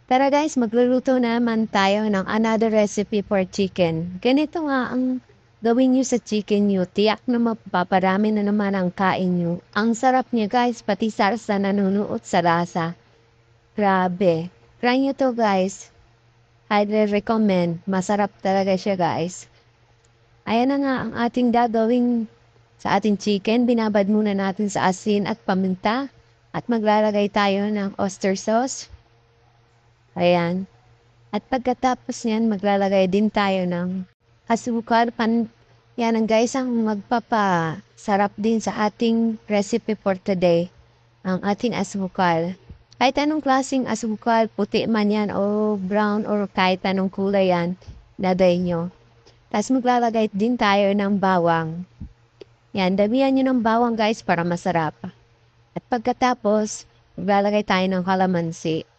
Tara guys, magluluto naman tayo ng another recipe for chicken. Ganito nga ang gawin nyo sa chicken nyo. Tiyak na mapaparami na naman ang kain nyo. Ang sarap niya guys, pati sarsa nanunuot sa lasa. Grabe. Try nyo to guys. Highly recommend. Masarap talaga siya guys. Ayan na nga ang ating gagawin sa ating chicken. Binabad muna natin sa asin at paminta. At maglalagay tayo ng oyster sauce. Ayan. At pagkatapos niyan, maglalagay din tayo ng asukal. Yan ang guys ang magpapasarap din sa ating recipe for today. Ang ating asukal. Kahit anong klaseng asukal, puti man yan o brown or kahit anong kulay yan, lagay nyo. Tapos maglalagay din tayo ng bawang. Yan, damihan nyo ng bawang guys para masarap. At pagkatapos, maglalagay tayo ng kalamansi.